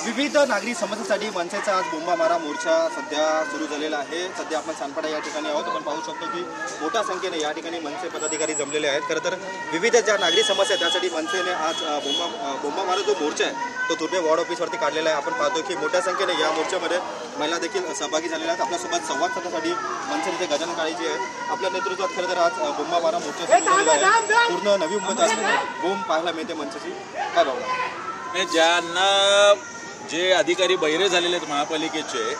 विविध नागरी समस्यांसाठी मनसेचा आज बोंबामारा मोर्चा सध्या सुरू झालेला आहे। सध्या आपण सानपाडा या ठिकाणी आहोत। आपण पाहू शकतो की मोठ्या संख्येने या ठिकाणी मनसे पदाधिकारी जमलेले आहेत। खरं तर विविध ज्या नागरी समस्या त्यासाठी मनसेने आज बोंबामारा जो मोर्चा आहे तो तुर्भे वॉर्ड ऑफिसवरती काढलेला आहे। आपण पाहतो की मोठ्या संख्येने या मोर्चामध्ये महिला देखील सहभागी झालेल्या आहेत। आपल्यासोबत संवाद साधण्यासाठी मनसेचे गजानन काळे जे आहेत आपल्या नेतृत्वात खरं तर आज बोंबामारा मोर्चा सुरू झालेला आहे। पूर्ण नवी मुंबईत बोंब पाहायला मिळते मनसेची। काय भावना? ज्यांना जे अधिकारी बहिरे झालेले आहेत महापालिकेचे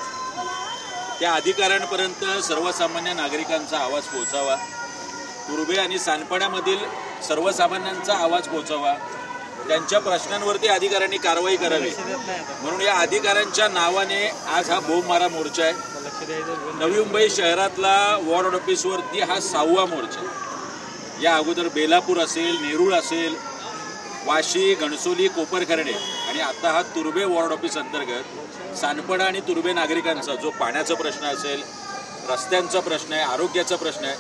त्या अधिकाऱ्यांपर्यंत सर्वसामान्य नागरिकांचा आवाज पोहोचावा, तुर्भे आणि सानपाड्यामधील सर्वसामान्यांचा आवाज पोहोचावा, त्यांच्या प्रश्नांवरती अधिकाऱ्यांनी कारवाई करावी म्हणून या अधिकाऱ्यांच्या नावाने आज हा बोंबमारा मोर्चा आहे। नवी मुंबई शहरातला वॉर्ड ऑफिसवरती हा 6वा मोर्चा आहे। या अगोदर बेलापूर असेल, नेरूळ असेल, वाशी, घणसोली, कोपरखर्डे आणि आता हा तुर्भे वॉर्ड ऑफिस अंतर्गत सानपाडा आणि तुर्भे नागरिकांचा जो पाण्याचा प्रश्न असेल, रस्त्यांचा प्रश्न आहे, आरोग्याचा प्रश्न आहे,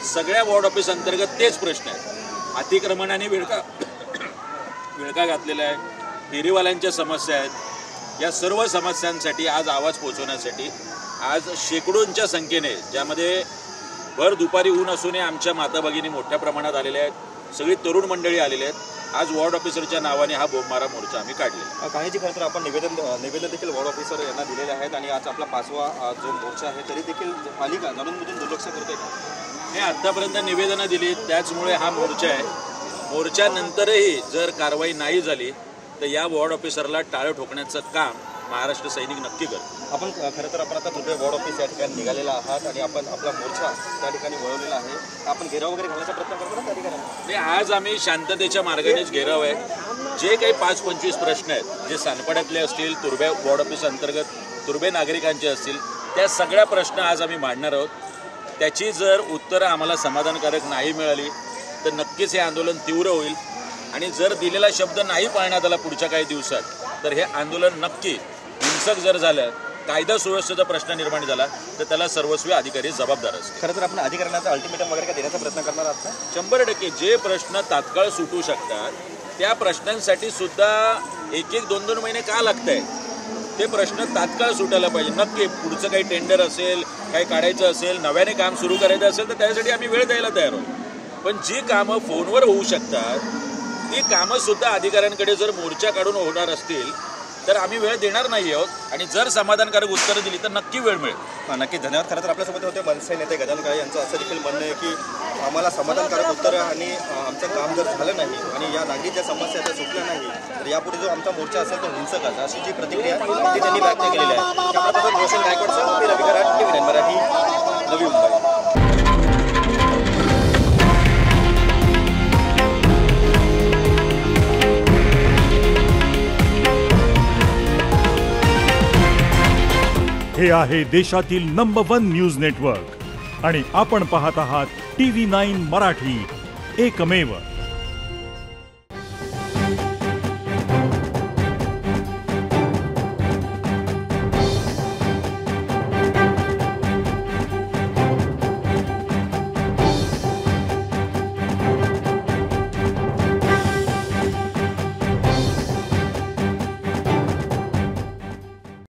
सगळ्या वॉर्ड ऑफिस अंतर्गत तेच प्रश्न आहेत। अतिक्रमणाने विळखा घातलेला आहे, फेरीवाल्यांच्या समस्या आहेत। या सर्व समस्यांसाठी आज आवाज पोहोचवण्यासाठी आज शेकडोंच्या संख्येने, ज्यामध्ये भर दुपारी ऊन असूनही आमच्या माता भगिनी मोठ्या प्रमाणात आलेल्या आहेत, सगळी तरुण मंडळी आलेली आहेत। आज वॉर्ड ऑफिसरच्या नावाने हा बोंबमारा मोर्चा आम्ही काढले। काहींची खरं तर आपण निवेदन देखील वॉर्ड ऑफिसर यांना दिलेले आहेत आणि आज आपला 5वा जो मोर्चा आहे तरी देखील पालिका जाणून-बुजून दुर्लक्ष करते। हे आतापर्यंत निवेदनं दिली, त्याचमुळे हा मोर्चा आहे। मोर्चानंतरही जर कारवाई नाही झाली तर या वॉर्ड ऑफिसरला टाळं ठोकण्याचं काम महाराष्ट्र सैनिक नक्की करतो। आपण खरं तर आपण आता तुर्भे वॉर्ड ऑफिस या ठिकाणी निघालेला आहात आणि आपण आपला मोर्चा त्या ठिकाणी वळवलेला आहे। आपण घेराव वगैरे घालण्याचा प्रयत्न करतो ना त्या ठिकाणी? आज आम्ही शांततेच्या मार्गानेच घेराव आहे। जे काही 5-25 प्रश्न आहेत, जे सानपाड्यातले असतील, तुर्भे वॉर्ड ऑफिस अंतर्गत तुर्भे नागरिकांचे असतील, त्या सगळ्या प्रश्न आज आम्ही मांडणार आहोत। त्याची जर उत्तरं आम्हाला समाधानकारक नाही मिळाली तर नक्कीच हे आंदोलन तीव्र होईल आणि जर दिलेला शब्द नाही पाळण्यात आला पुढच्या काही दिवसात तर हे आंदोलन नक्की हिंसक जर झालं, कायदा सुव्यवस्थेचा प्रश्न निर्माण झाला तर त्याला सर्वस्वी अधिकारी जबाबदार असतील। खरं तर आपण अधिकाऱ्यांना अल्टिमेटम वगैरे काय देण्याचा प्रयत्न करणार आहात? 100% जे प्रश्न तात्काळ सुटू शकतात त्या प्रश्नांसाठी सुद्धा 1-1, 2-2 महिने का लागत आहे? ते प्रश्न तात्काळ सुटायला पाहिजे। नक्की पुढचं काही टेंडर असेल, काही काढायचं असेल, नव्याने काम सुरू करायचं असेल तर त्यासाठी आम्ही वेळ द्यायला तयार आहोत। पण जी कामं फोनवर होऊ शकतात ती कामं सुद्धा अधिकाऱ्यांकडे जर मोर्चा काढून होणार असतील तर आम्ही वेळ देणार नाही आहोत आणि जर समाधानकारक उत्तरं दिली तर नक्की वेळ मिळेल। नक्की, धन्यवाद। खरं तर आपल्यासोबत होते मनसे नेते गजानन काळे यांचं असं देखील म्हणणं आहे की आम्हाला समाधानकारक उत्तरं आणि आमचं काम जर झालं नाही आणि या नागरिक ज्या समस्या त्या सुटल्या नाही तर यापुढे जो आमचा मोर्चा असेल तो हिंसक असेल अशी जी प्रतिक्रिया ती त्यांनी व्यक्त केलेली आहे। त्यामुळे रोशन गायकवाडसह मी रवी कराड, TV9 मराठी, नवी मुंबई। हे आहे देशातील नंबर 1 न्यूज नेटवर्क आणि आपण पाहत आहात TV9 मराठी, एकमेव।